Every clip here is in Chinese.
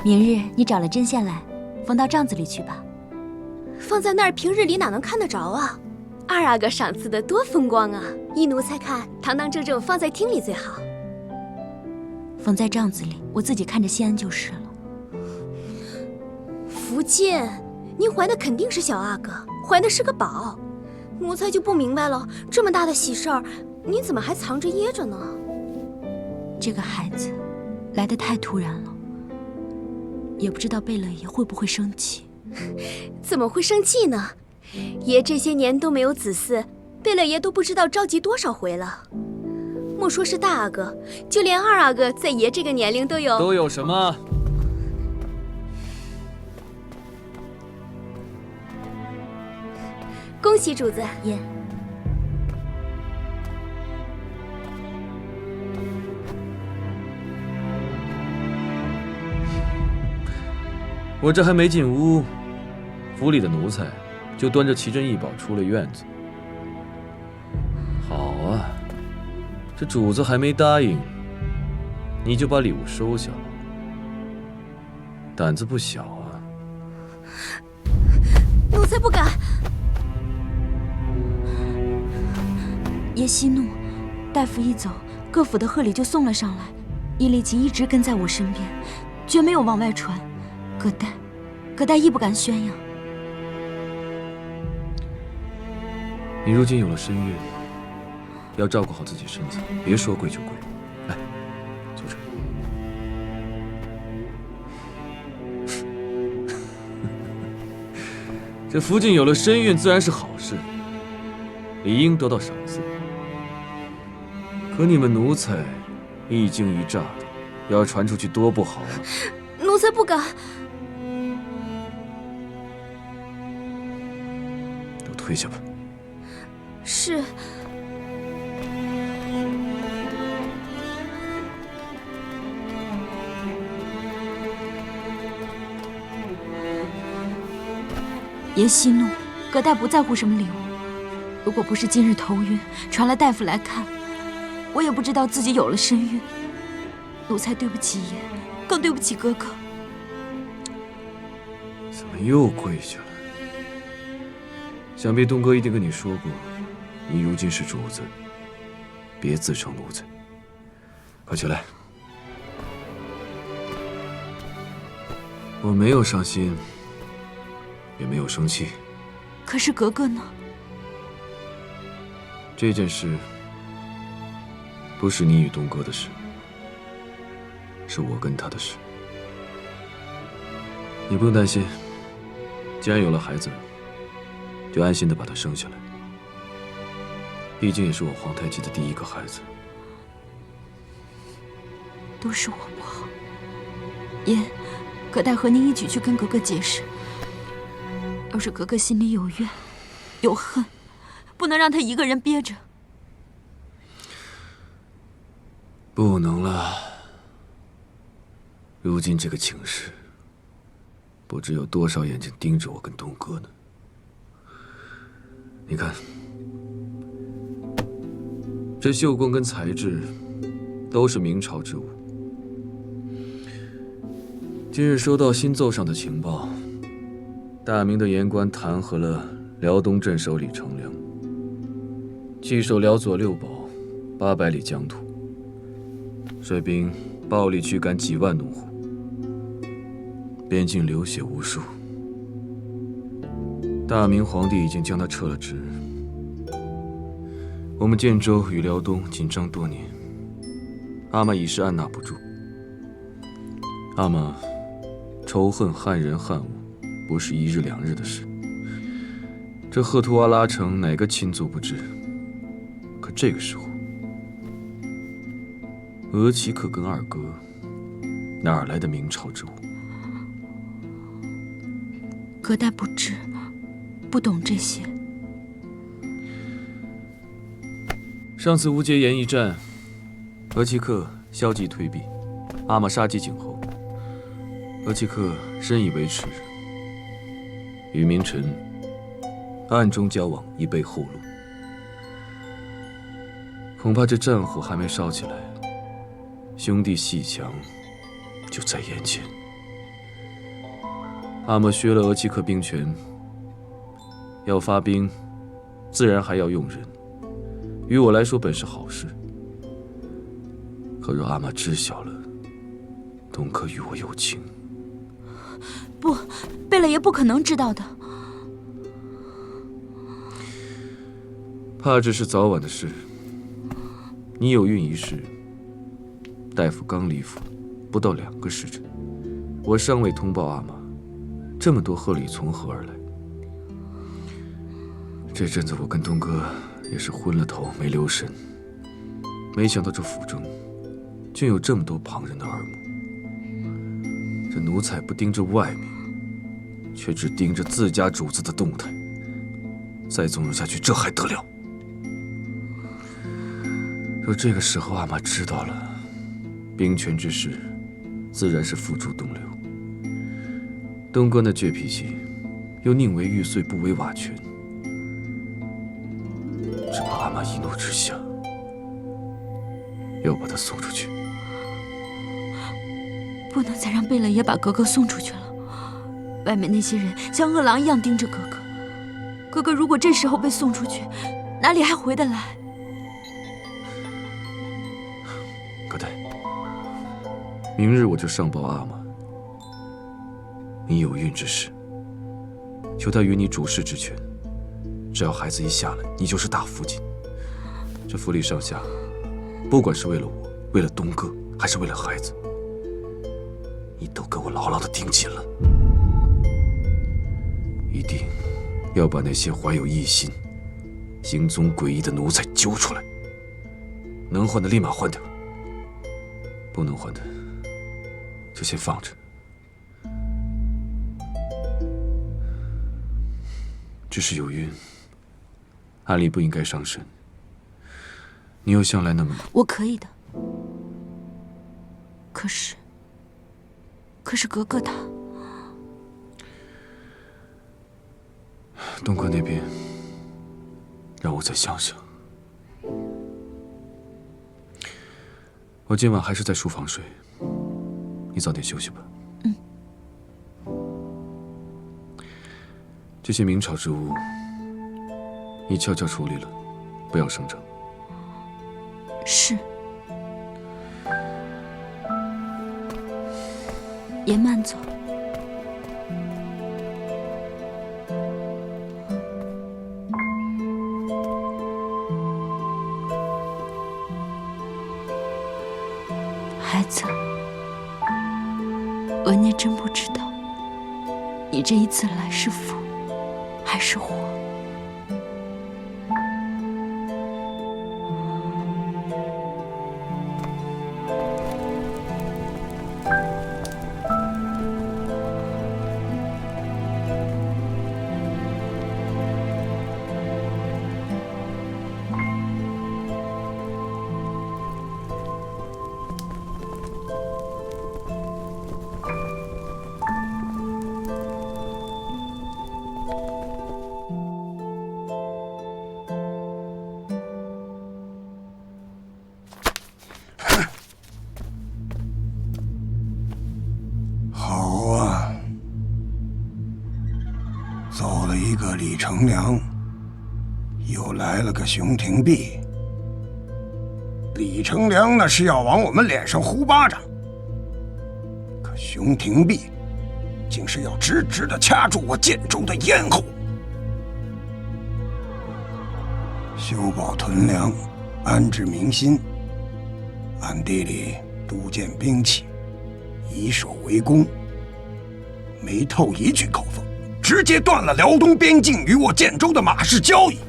明日你找了针线来，缝到帐子里去吧。放在那儿，平日里哪能看得着啊？二阿哥赏赐的多风光啊！依奴才看，堂堂正正放在厅里最好。缝在帐子里，我自己看着心安就是了。福晋，您怀的肯定是小阿哥，怀的是个宝。奴才就不明白了，这么大的喜事儿，您怎么还藏着掖着呢？这个孩子来得太突然了，也不知道贝勒爷会不会生气。怎么会生气呢？爷这些年都没有子嗣，贝勒爷都不知道召集多少回了。莫说是大阿哥，就连二阿哥在爷这个年龄都有什么？恭喜主子爷。我这还没进屋，府里的奴才就端着奇珍异宝出了院子。好啊，这主子还没答应，你就把礼物收下了，胆子不小啊！奴才不敢。爷息怒，大夫一走，各府的贺礼就送了上来，伊利奇一直跟在我身边，绝没有往外传。葛代亦不敢宣扬。你如今有了身孕，要照顾好自己身子，别说跪就跪。来，坐这儿。这福晋有了身孕，自然是好事，理应得到赏赐。可你们奴才一惊一乍的，要传出去多不好啊！奴才不敢。都退下吧。是。爷息怒，葛代不在乎什么礼物。如果不是今日头晕，传了大夫来看，我也不知道自己有了身孕。奴才对不起爷，更对不起哥哥。怎么又跪下了？想必东哥一定跟你说过，你如今是主子，别自称奴才。快起来！我没有伤心，也没有生气。可是格格呢？这件事不是你与东哥的事，是我跟他的事。你不用担心，既然有了孩子，就安心的把他生下来。毕竟也是我皇太极的第一个孩子。都是我不好。爷，葛代和您一起去跟格格解释。要是格格心里有怨有恨，不能让他一个人憋着。不能了。如今这个情势，不知有多少眼睛盯着我跟东哥呢。你看，这绣工跟材质都是明朝之物。今日收到新奏上的情报，大明的言官弹劾了辽东镇守李成梁，弃守辽左六堡800里疆土，率兵暴力驱赶几万农户，边境流血无数。大明皇帝已经将他撤了职。我们建州与辽东紧张多年，阿玛已是按捺不住。阿玛仇恨汉人汉物，不是一日两日的事。这赫图阿拉城哪个亲族不知？可这个时候，额齐克跟二哥哪儿来的明朝之物？葛代不知，不懂这些。上次乌节岩一战，额齐克消极退避，阿玛杀鸡儆猴。额齐克深以为耻，与明臣暗中交往，以备后路。恐怕这战火还没烧起来，兄弟阋墙就在眼前。阿嬷削了额吉克兵权，要发兵，自然还要用人。于我来说本是好事，可若阿嬷知晓了，东哥与我有情。不，贝勒爷不可能知道的。怕只是早晚的事。你有孕一事，大夫刚离府，不到2个时辰，我尚未通报阿嬷，这么多贺礼从何而来？这阵子我跟东哥也是昏了头，没留神，没想到这府中竟有这么多旁人的耳目。这奴才不盯着外面，却只盯着自家主子的动态，再纵容下去，这还得了？若这个时候阿嬷知道了，兵权之事，自然是付诸东流。东哥那倔脾气，又宁为玉碎不为瓦全，只怕阿嬷一怒之下，要把他送出去。不能再让贝勒爷把格格送出去了。外面那些人像饿狼一样盯着格格，格格如果这时候被送出去，哪里还回得来？葛代，明日我就上报阿嬷，你有孕之事，求他与你主事之权。只要孩子一下来，你就是大福晋。这府里上下，不管是为了我，为了东哥，还是为了孩子，你都给我牢牢地盯紧了，一定要把那些怀有异心、行踪诡异的奴才揪出来，能换的立马换掉，不能换的就先放着。只是有孕，按理不应该伤身。你又向来那么……我可以的。可是格格他……东哥那边，让我再想想。我今晚还是在书房睡，你早点休息吧。嗯。这些明朝之物，你悄悄处理了，不要声张。是。爷慢走。孩子，额娘真不知道，你这一次来是福还是祸。走了一个李成梁，又来了个熊廷弼。李成梁那是要往我们脸上呼巴掌，可熊廷弼竟是要直直地掐住我建州的咽喉。修保屯粮，安置民心，暗地里督建兵器，以守为攻，没透一句口风，直接断了辽东边境与我建州的马市交易。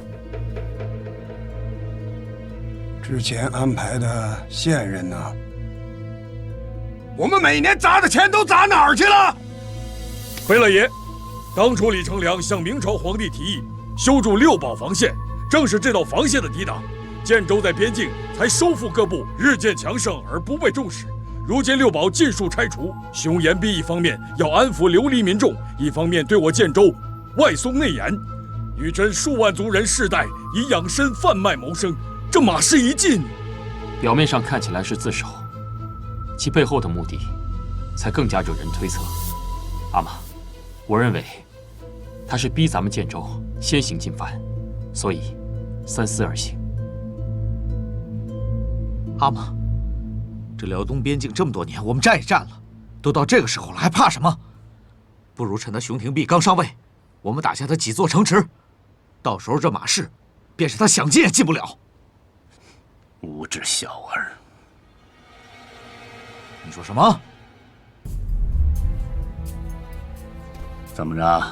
之前安排的线人呢？我们每年砸的钱都砸哪儿去了？回了爷，当初李成梁向明朝皇帝提议修筑六堡防线，正是这道防线的抵挡，建州在边境才收复各部，日渐强盛而不被重视。如今六堡尽数拆除，熊延弼一方面要安抚流离民众，一方面对我建州外松内严，女真数万族人世代以养生贩卖谋生，这马市一进，表面上看起来是自首，其背后的目的才更加惹人推测。阿玛，我认为他是逼咱们建州先行进犯，所以三思而行。阿玛，这辽东边境这么多年，我们战也战了，都到这个时候了，还怕什么？不如趁他熊廷弼刚上位，我们打下他几座城池，到时候这马氏，便是他想进也进不了。无知小儿！你说什么？怎么着？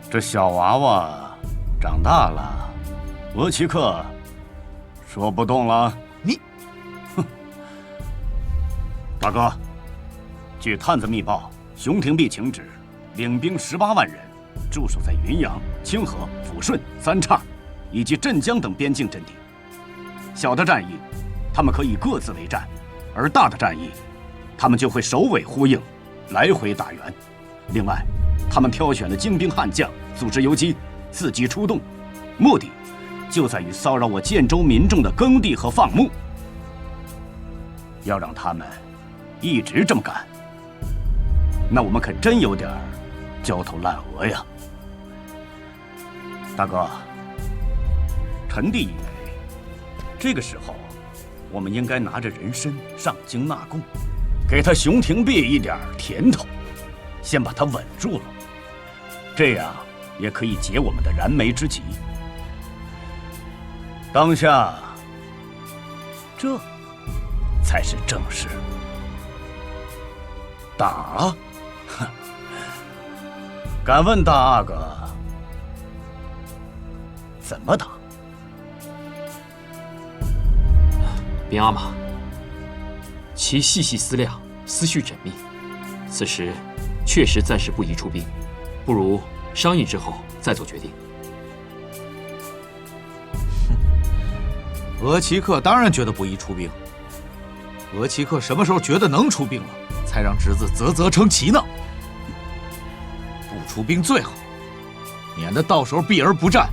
这小娃娃长大了，额齐克说不动了？你，哼！大哥，据探子密报，熊廷弼请旨，领兵18万人，驻守在云阳、清河、抚顺、三岔以及镇江等边境阵地。小的战役，他们可以各自为战；而大的战役，他们就会首尾呼应，来回打援。另外，他们挑选的精兵悍将，组织游击，伺机出动，目的就在于骚扰我建州民众的耕地和放牧。要让他们一直这么干，那我们可真有点焦头烂额呀！大哥，臣弟以为，这个时候我们应该拿着人参上京纳贡，给他熊廷弼一点甜头，先把他稳住了，这样也可以解我们的燃眉之急。当下，这才是正事。打？哼！敢问大阿哥，怎么打？禀阿玛，其细细思量，思绪缜密，此时确实暂时不宜出兵，不如商议之后再做决定。额齐克当然觉得不宜出兵。额齐克什么时候觉得能出兵了，才让侄子啧啧称奇呢？不出兵最好，免得到时候避而不战，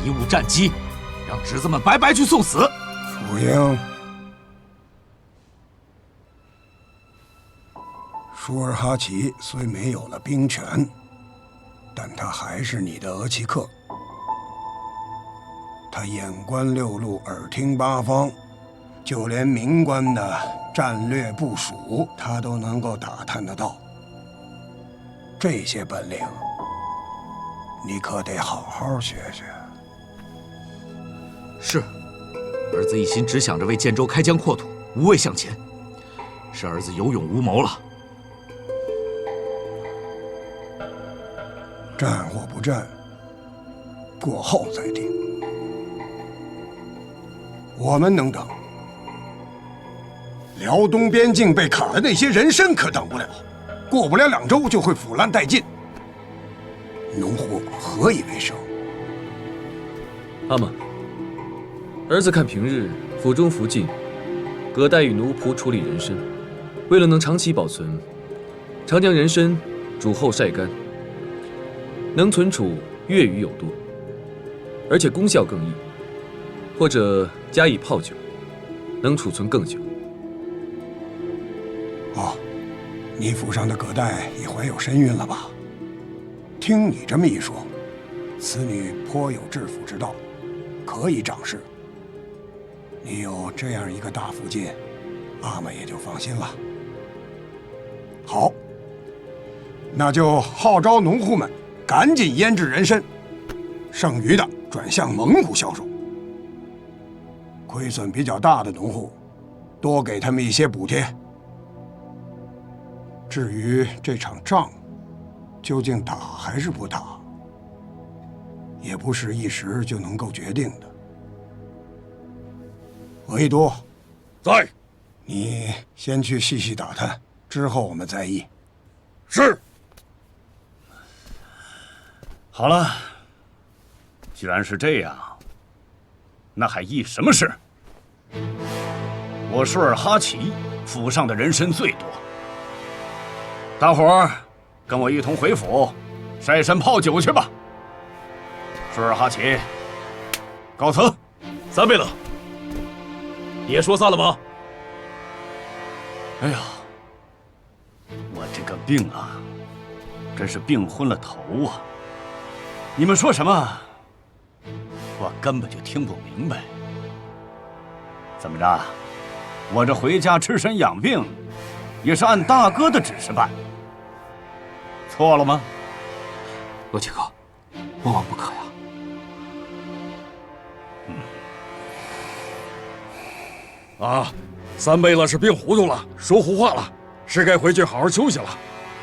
贻误战机，让侄子们白白去送死。楚英，舒尔哈齐虽没有了兵权，但他还是你的额齐克。他眼观六路，耳听八方，就连民官的战略部署，他都能够打探得到。这些本领，你可得好好学学。是，儿子一心只想着为建州开疆扩土，无畏向前，是儿子有勇无谋了。战或不战，过后再定。我们能等，辽东边境被砍的那些人参可等不了，过不了2周就会腐烂殆尽。农户何以为生？阿玛，儿子看平日府中福晋，葛代与奴仆处理人参，为了能长期保存，常将人参煮后晒干，能存储月余有多，而且功效更益。或者加以泡酒，能储存更久。哦，你府上的葛代也怀有身孕了吧？听你这么一说，此女颇有治府之道，可以长势。你有这样一个大福晋，阿玛也就放心了。好，那就号召农户们赶紧腌制人参，剩余的转向蒙古销售。亏损比较大的农户，多给他们一些补贴。至于这场仗，究竟打还是不打，也不是一时就能够决定的。额亦都，在。你先去细细打探，之后我们再议。是。好了，既然是这样，那还议什么事？我舒尔哈齐府上的人参最多，大伙儿跟我一同回府晒参泡酒去吧。舒尔哈齐，告辞。三贝勒，也说散了吗？哎呀，我这个病啊，真是病昏了头啊！你们说什么？我根本就听不明白。怎么着？我这回家吃参养病，也是按大哥的指示办，错了吗？罗杰哥，万万不可呀！啊，三贝勒是病糊涂了，说胡话了，是该回去好好休息了。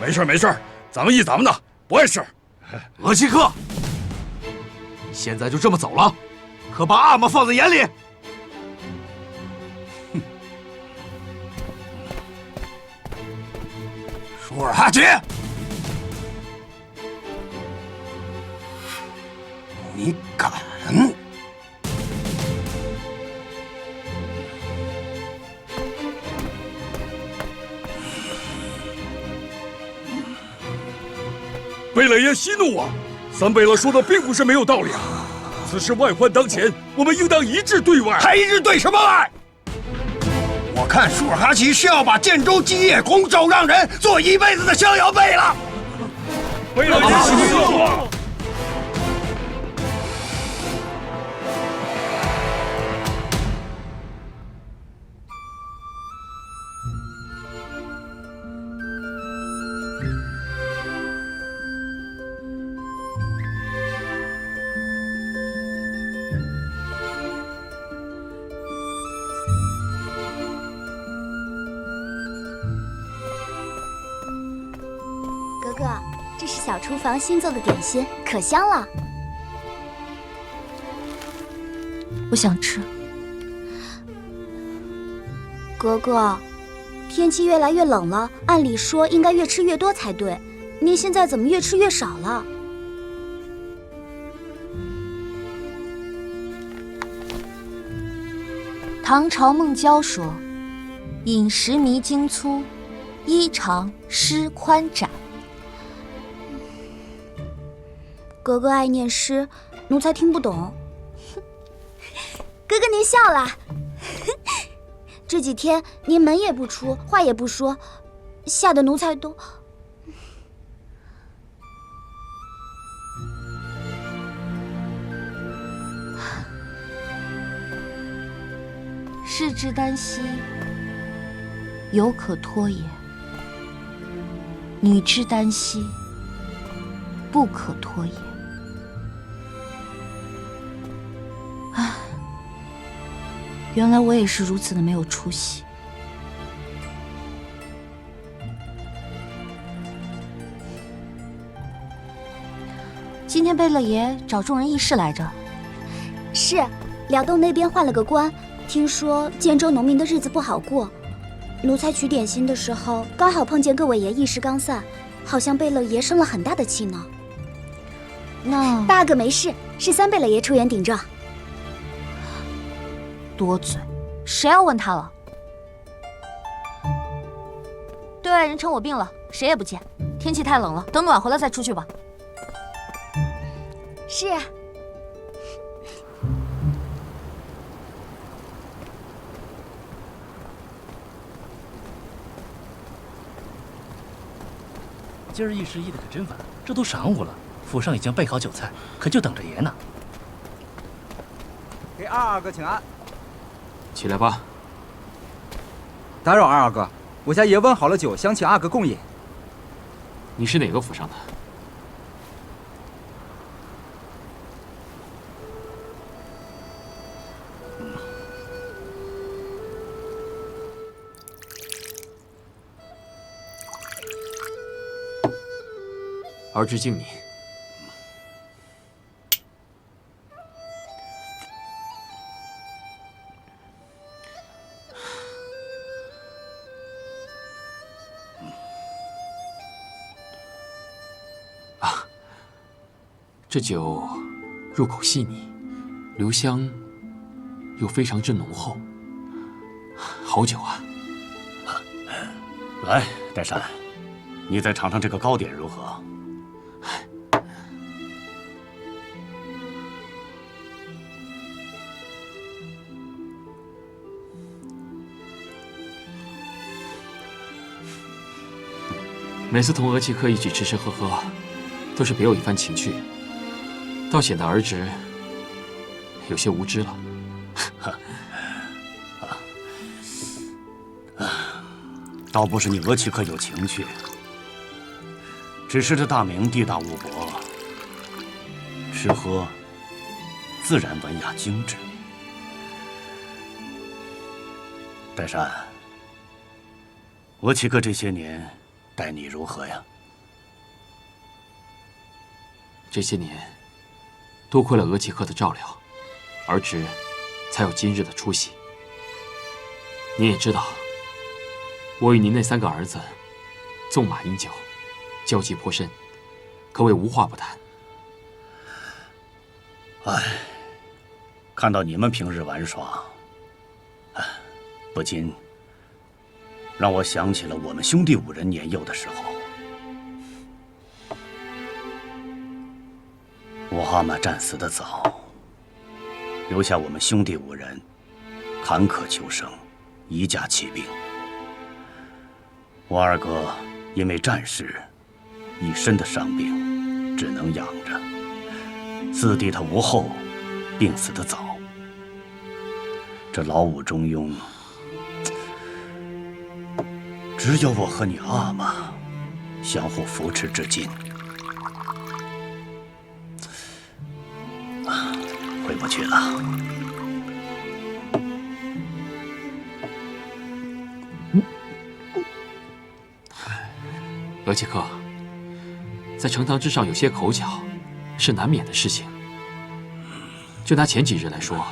没事没事，咱们议咱们的，不碍事。罗杰克，现在就这么走了，可把阿玛放在眼里？舒尔哈齐，你敢！贝勒爷息怒啊！三贝勒说的并不是没有道理啊。此事外患当前，我们应当一致对外。还一致对什么外？我看舒尔哈齐是要把建州基业拱手让人，做一辈子的逍遥辈了。贝勒爷息怒啊！哥哥，这是小厨房新做的点心，可香了。我想吃。哥哥，天气越来越冷了，按理说应该越吃越多才对，您现在怎么越吃越少了？唐朝孟郊说：“饮食弥精粗，衣长诗宽窄。”哥哥爱念诗，奴才听不懂。哥哥您笑了。这几天您门也不出，话也不说，吓得奴才都……士之耽兮，犹可脱也；女之耽兮，不可脱也。唉，原来我也是如此的没有出息。今天贝勒爷找众人议事来着。是，辽东那边换了个官，听说建州农民的日子不好过。奴才取点心的时候，刚好碰见各位爷议事刚散，好像贝勒爷生了很大的气呢。那大哥没事，是三贝勒爷出言顶撞。多嘴，谁要问他了？对外人称我病了，谁也不见。天气太冷了，等暖和了再出去吧。是。今儿议事议的可真晚，这都晌午了，府上已经备好酒菜，可就等着爷呢。给二哥请安。起来吧。打扰二哥，我家爷温好了酒，想请阿哥共饮。你是哪个府上的？儿之敬你。啊，这酒入口细腻，留香又非常之浓厚，好酒啊！来，戴珊，你再尝尝这个糕点如何？每次同额齐克一起吃吃喝喝，都是别有一番情趣，倒显得儿侄有些无知了。倒不是你额齐克有情趣，只是这大明地大物博，吃喝自然文雅精致。岱山，额齐克这些年待你如何呀？这些年，多亏了额齐克的照料，儿侄才有今日的出息。您也知道，我与您那3个儿子，纵马饮酒，交际颇深，可谓无话不谈。唉，看到你们平日玩耍，不禁让我想起了我们兄弟5人年幼的时候。我阿玛战死的早，留下我们兄弟5人坎坷求生，一架骑兵。我2哥因为战事，一身的伤病，只能养着。4弟他无后，病死的早。这老5中庸，只有我和你阿玛相互扶持至今。回不去了。额齐克，在呈堂之上有些口角，是难免的事情。就拿前几日来说，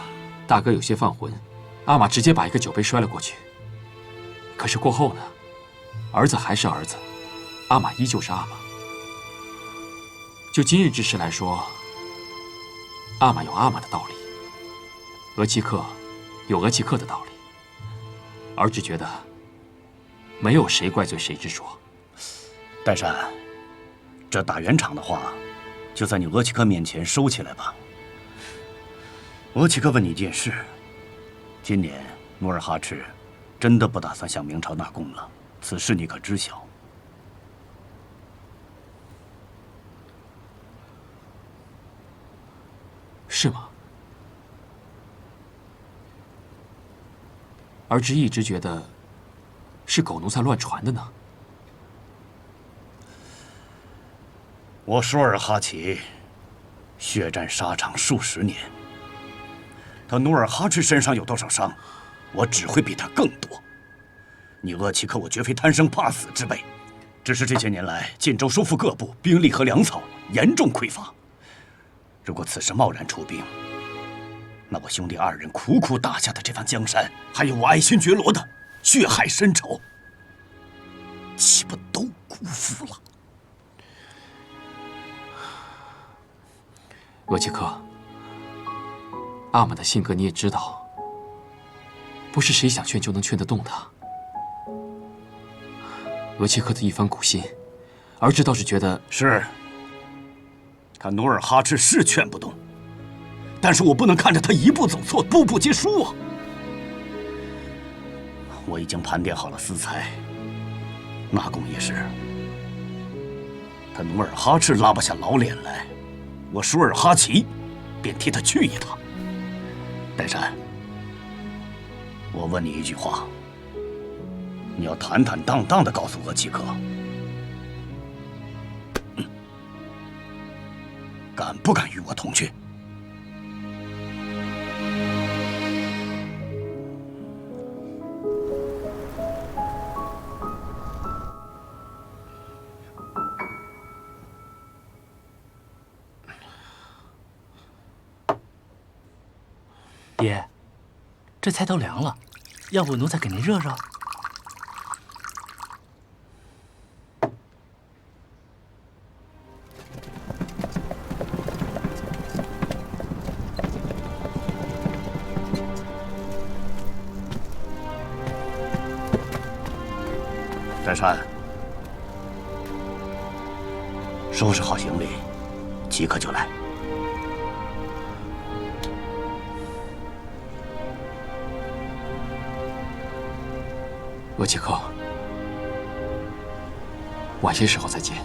大哥有些犯浑，阿玛直接把一个酒杯摔了过去。可是过后呢，儿子还是儿子，阿玛依旧是阿玛。就今日之事来说，阿玛有阿玛的道理，额齐克有额齐克的道理。儿只觉得没有谁怪罪谁之说。岱山，这打圆场的话，就在你额齐克面前收起来吧。额齐克问你一件事：今年努尔哈赤真的不打算向明朝纳贡了？此事你可知晓？是吗？儿只一直觉得是狗奴才乱传的呢。我舒尔哈齐血战沙场数10年，他努尔哈赤身上有多少伤，我只会比他更多。你额齐克，我绝非贪生怕死之辈，只是这些年来晋州收复各部，兵力和粮草严重匮乏。如果此时贸然出兵，那我兄弟2人苦苦打下的这番江山，还有我爱新觉罗的血海深仇，岂不都辜负了？额齐克，阿玛的性格你也知道，不是谁想劝就能劝得动的。额齐克的一番苦心，儿子倒是觉得是。他努尔哈赤是劝不动，但是我不能看着他一步走错，步步皆输啊！我已经盘点好了私财，纳贡一事，他努尔哈赤拉不下老脸来，我舒尔哈齐便替他去一趟。岱山，我问你一句话，你要坦坦荡荡地告诉额齐克，敢不敢与我同去？爹，这菜都凉了，要不奴才给您热热？岱山，收拾好行李，即刻就来。额齐克，我晚些时候再见。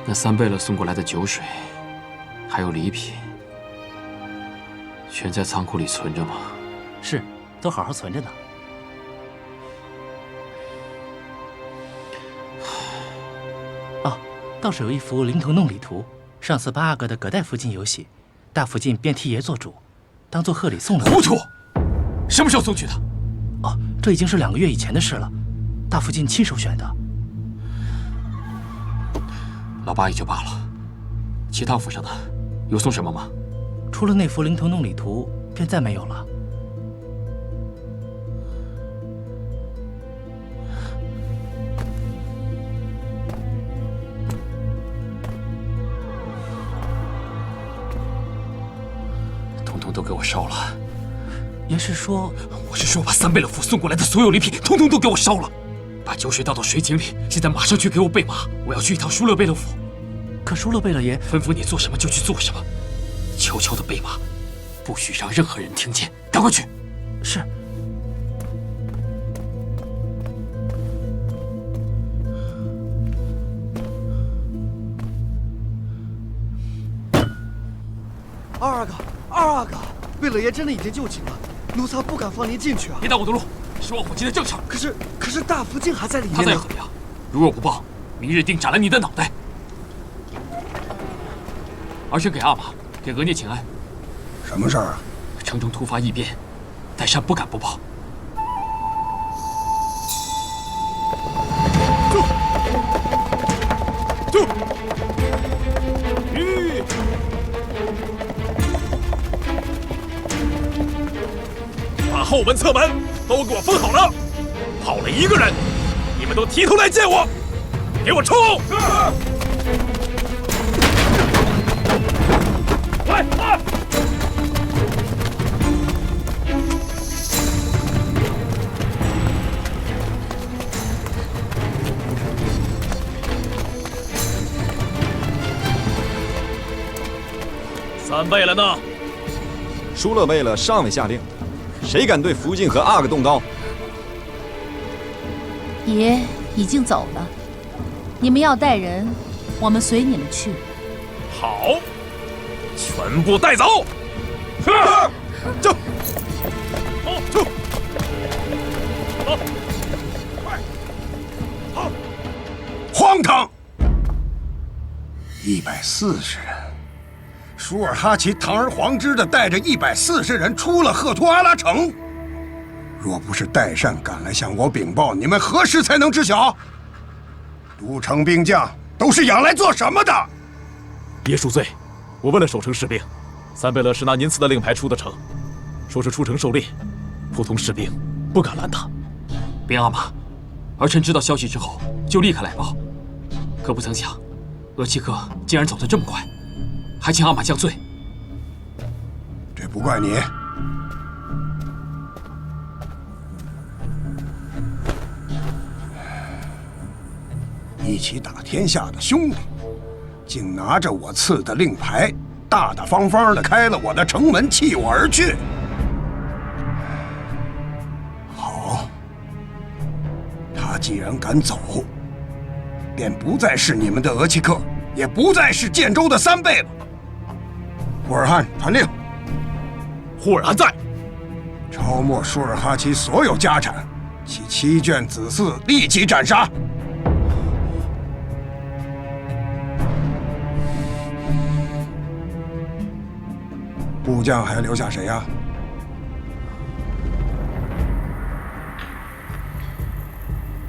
那三贝勒送过来的酒水，还有礼品，全在仓库里存着吗？是，都好好存着呢。哦，倒是有一幅灵童弄礼图，上次八阿哥的葛代附近有写，大福晋便替爷做主，当做贺礼送了。糊涂！什么时候送去的？哦，这已经是2个月以前的事了，大福晋亲手选的。老八也就罢了，其他府上的有送什么吗？除了那幅灵童弄礼图，便再没有了。统统都给我烧了。爷是说？我是说把三贝勒府送过来的所有礼品，统统都给我烧了。把酒水倒到水井里，现在马上去给我备马，我要去一趟舒勒贝勒府。可舒勒贝勒爷吩咐你做什么就去做什么，悄悄的备马，不许让任何人听见。赶快去。是。二阿哥，贝勒爷真的已经就寝了，奴才不敢放您进去啊！别挡我的路，是望府进的正事。可是大福晋还在里面呢。他在何里啊？如若不报，明日定斩了你的脑袋。儿臣给阿玛、给额聂请安。什么事儿啊？城中突发异变，代善不敢不报。住！把后门、侧门都给我封好了，跑了一个人，你们都提头来见我，给我冲！来啊！三贝勒呢？舒勒贝勒尚未下令，谁敢对福晋和阿哥动刀？爷已经走了，你们要带人，我们随你们去。好，全部带走！走，走，走，快，好！荒唐！140人，舒尔哈齐堂而皇之的带着140人出了赫图阿拉城。若不是代善赶来向我禀报，你们何时才能知晓？都城兵将都是养来做什么的？爷恕罪，我问了守城士兵，三贝勒是拿您赐的令牌出的城，说是出城狩猎，普通士兵不敢拦他。边阿玛，儿臣知道消息之后就立刻来报，可不曾想，额齐克竟然走得这么快，还请阿玛降罪。这不怪你。一起打天下的兄弟，竟拿着我赐的令牌，大大方方地开了我的城门，弃我而去。好，他既然敢走，便不再是你们的额齐克，也不再是建州的三贝了。霍尔汗传令，霍尔汗在，抄没舒尔哈齐所有家产，其7眷子嗣立即斩杀。部将还留下谁呀？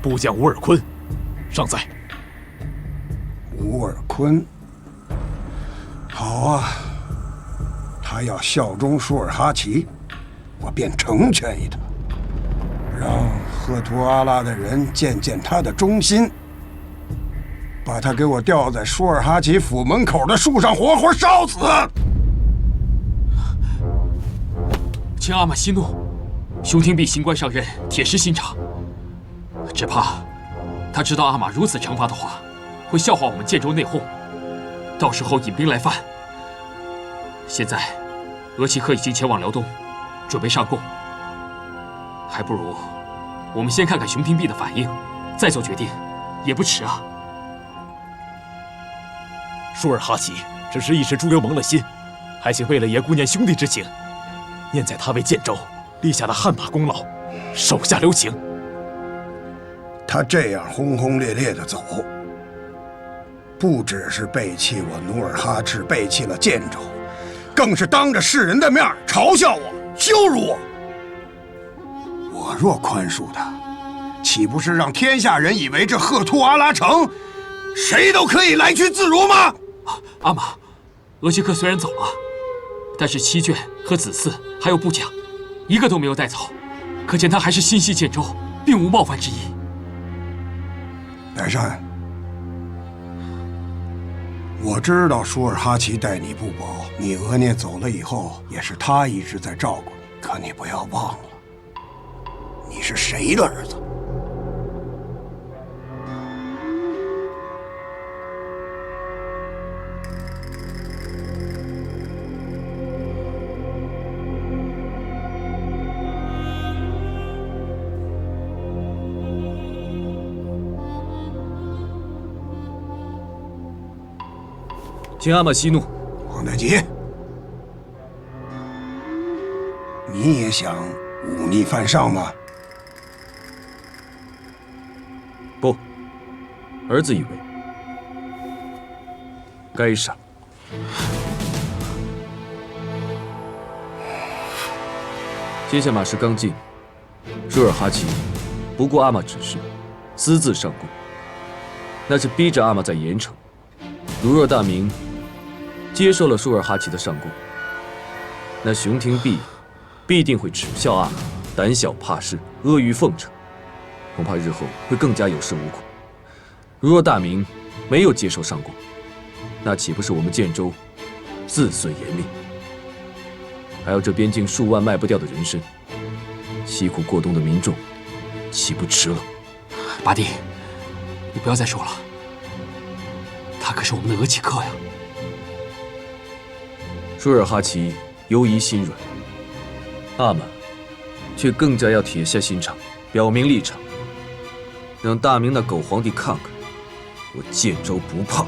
部将乌尔坤尚在。乌尔坤，好啊，他要效忠舒尔哈齐，我便成全于他，让赫图阿拉的人见见他的忠心，把他给我吊在舒尔哈齐府门口的树上活活烧死。请阿玛息怒，熊廷弼行官上任，铁石心肠，只怕他知道阿玛如此惩罚的话，会笑话我们建州内讧，到时候引兵来犯。现在，额齐克已经前往辽东，准备上贡，还不如我们先看看熊廷弼的反应，再做决定，也不迟啊。舒尔哈齐只是一时猪油蒙了心，还请贝勒爷顾念兄弟之情，念在他为建州立下的汗马功劳，手下留情。他这样轰轰烈烈的走，不只是背弃我努尔哈赤，背弃了建州，更是当着世人的面嘲笑我、羞辱我。我若宽恕他，岂不是让天下人以为这赫图阿拉城谁都可以来去自如吗？阿玛，额齐克虽然走了，但是七眷和子嗣还有部将，一个都没有带走，可见他还是心系建州，并无冒犯之意。代善，我知道舒尔哈齐待你不薄，你额聂走了以后，也是他一直在照顾你。可你不要忘了，你是谁的儿子？请阿玛息怒。皇太极，你也想忤逆犯上吗？不，儿子以为该杀。接下马氏刚进，舒尔哈齐不顾阿玛指示，私自上贡，那是逼着阿玛在盐城。如若大明接受了舒尔哈齐的上贡，那熊廷弼必定会耻笑阿玛胆小怕事、阿谀奉承，恐怕日后会更加有恃无恐。如若大明没有接受上贡，那岂不是我们建州自损颜面？还有这边境数万卖不掉的人参，凄苦过冬的民众岂不吃了？八弟，你不要再说了，他可是我们的额齐克呀。舒尔哈齐犹疑心软，阿玛却更加要铁下心肠，表明立场，让大明那狗皇帝看看我建州不怕。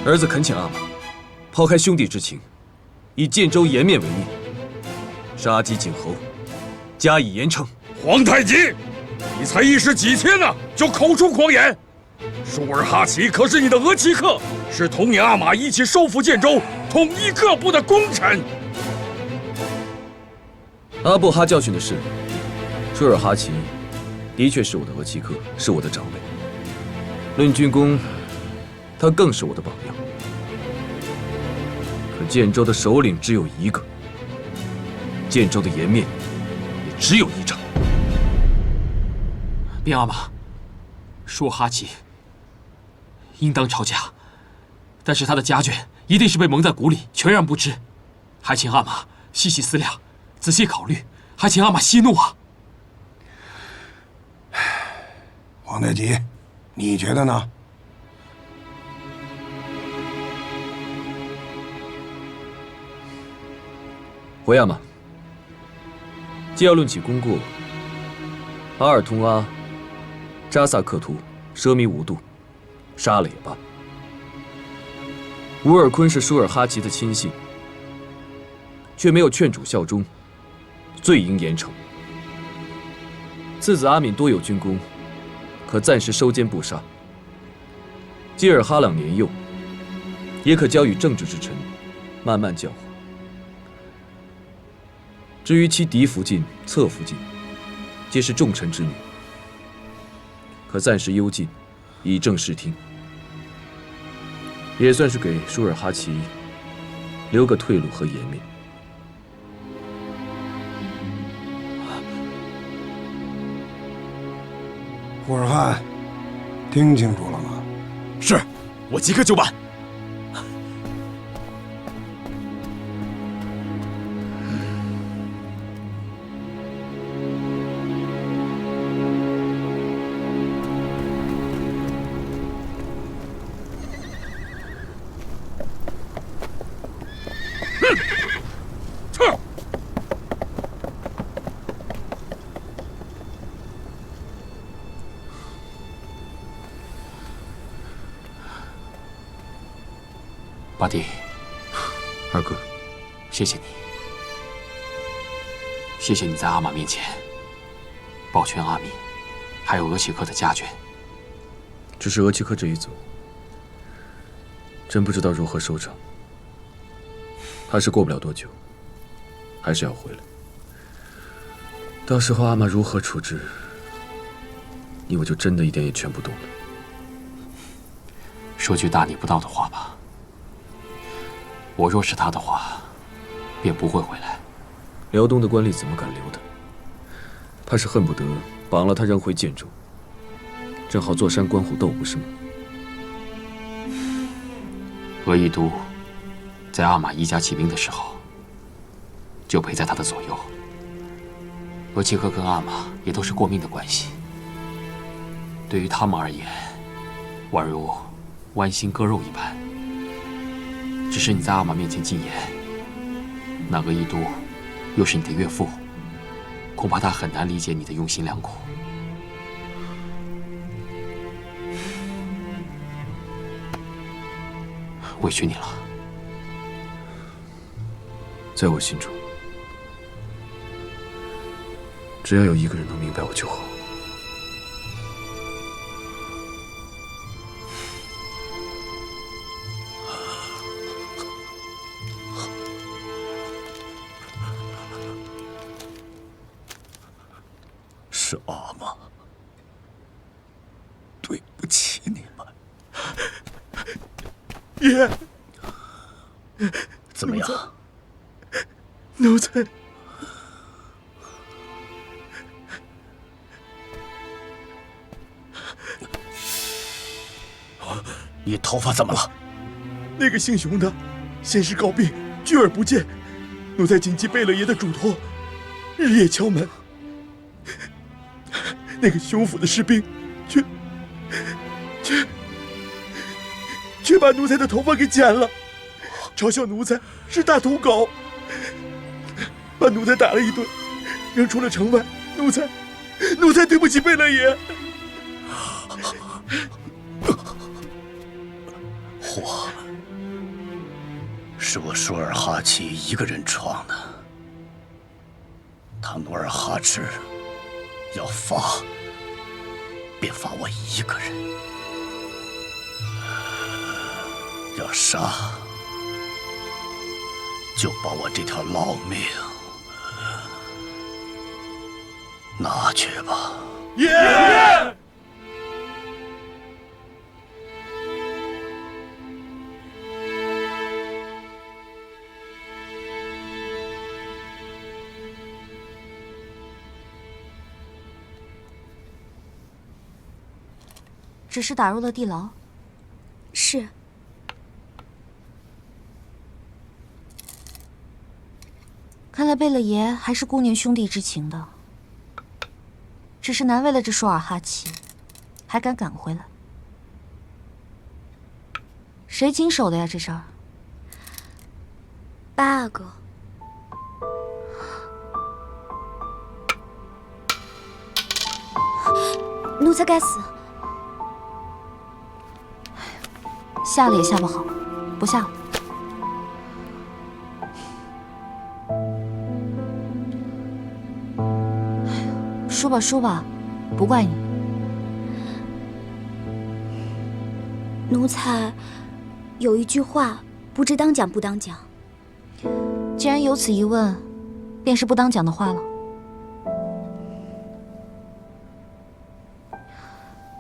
儿子恳请阿玛抛开兄弟之情，以建州颜面为念，杀鸡儆猴，加以严惩。皇太极，你才一时几天呢，就口出狂言！舒尔哈齐可是你的额齐克，是同你阿玛一起收复建州、统一各部的功臣。阿布哈教训的是，舒尔哈齐的确是我的额齐克，是我的长辈。论军功，他更是我的榜样。可建州的首领只有一个，建州的颜面也只有一场。禀阿玛，舒尔哈齐应当抄家，但是他的家眷一定是被蒙在鼓里，全然不知。还请阿玛细细思量，仔细考虑，还请阿玛息怒啊！皇太极，你觉得呢？回阿玛，既要论起功过，阿尔通阿、扎萨克图奢靡无度，杀了也罢。乌尔坤是舒尔哈齐的亲信，却没有劝主效忠，罪应严惩。次子阿敏多有军功，可暂时收监不杀。基尔哈朗年幼，也可交与正直之臣，慢慢教化。至于其嫡福晋、侧福晋，皆是重臣之女，可暂时幽禁，以正视听，也算是给舒尔哈齐留个退路和颜面。胡尔汗，听清楚了吗？是，我即刻就办。八弟，二哥，谢谢你，谢谢你在阿玛面前保全阿米，还有额齐克的家眷。只是额齐克这一走，真不知道如何收场。怕是过不了多久，还是要回来。到时候阿玛如何处置，你我就真的一点也劝不动了。说句大逆不道的话吧，我若是他的话，便不会回来。辽东的官吏怎么敢留他？怕是恨不得绑了他扔回建州，正好坐山观虎斗，不是吗？额亦都在阿玛一家起兵的时候，就陪在他的左右。额齐克跟阿玛也都是过命的关系，对于他们而言，宛如剜心割肉一般。只是你在阿玛面前进言，那额亦都又是你的岳父，恐怕他很难理解你的用心良苦。委屈你了。在我心中，只要有一个人能明白我就好。是阿玛，对不起你们。爷，怎么样？奴才，你头发怎么了？那个姓熊的，先是告病，拒而不见。奴才谨记贝勒爷的嘱托，日夜敲门。那个熊府的士兵，却把奴才的头发给剪了，嘲笑奴才是大土狗，把奴才打了一顿，扔出了城外。奴才对不起贝勒爷。祸是我舒尔哈齐一个人闯的，他努尔哈赤要罚，便罚我一个人；要杀，就把我这条老命拿去吧。爷！只是打入了地牢。是。看来贝勒爷还是顾念兄弟之情的，只是难为了这舒尔哈齐，还敢赶回来。谁经手的呀？这事儿8个。奴才该死。下了也下不好，不下了。输吧输吧，不怪你。奴才有一句话，不知当讲不当讲。既然有此一问，便是不当讲的话了。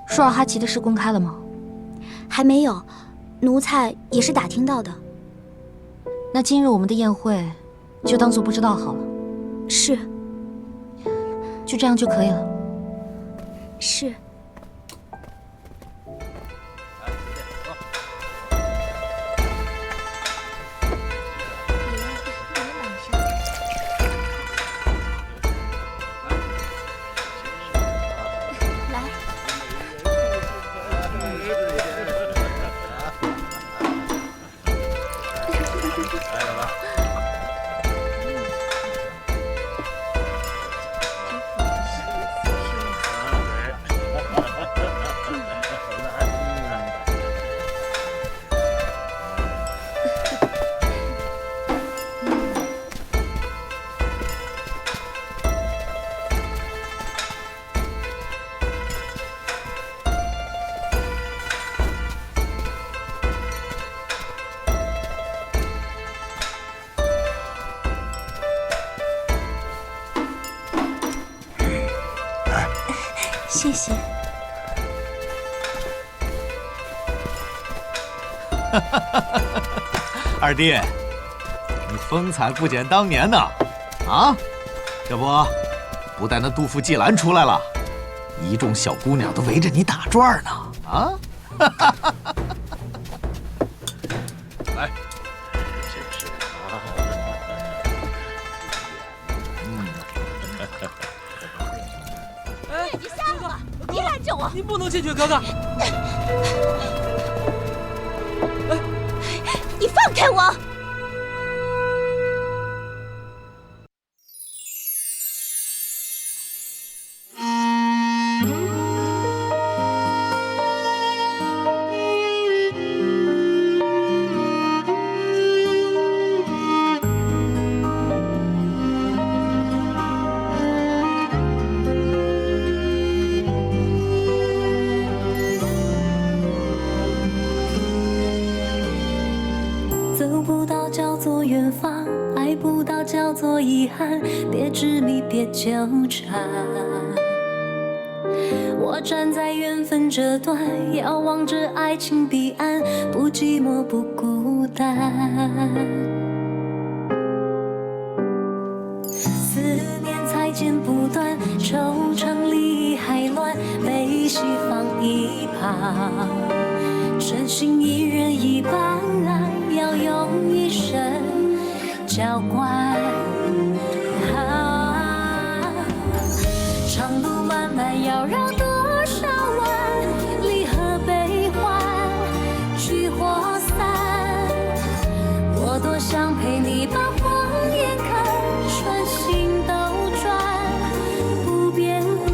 舒尔哈齐的事公开了吗？还没有，奴才也是打听到的。那今日我们的宴会，就当做不知道好了。是。就这样就可以了。是。谢谢。二弟，你风采不减当年呐！啊，这不但那杜甫、季兰出来了，一众小姑娘都围着你打转呢！啊！来，哎，你下来吧，别拦着我！你不能进去，哥哥。你放开我！走不到叫做远方，爱不到叫做遗憾，别执迷，别纠缠。我站在缘分这端，遥望着爱情彼岸，不寂寞，不孤单。思念才剪不断，愁肠里还乱，悲喜放一旁，真心一人一半，要用一生浇灌。长路漫漫，要绕多少弯？离合悲欢，聚或散。我多想陪你把谎言看穿，心兜转，不变换。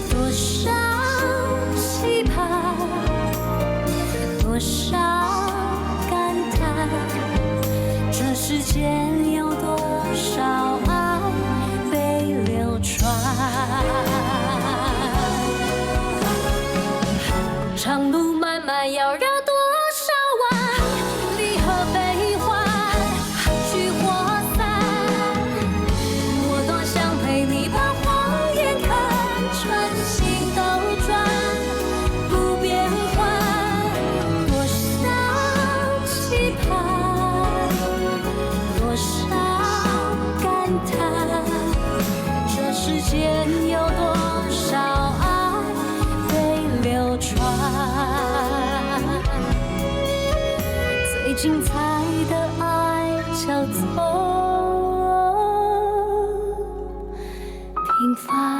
多少期盼，多少感叹，这世间有多少爱被流传。长路漫漫，要绕多少弯？离合悲欢，聚或散。我多想陪你把谎言看穿，心兜转，不变换。多少期盼，多少感叹，这世间有多少爱被流传。最精彩的爱叫做平凡。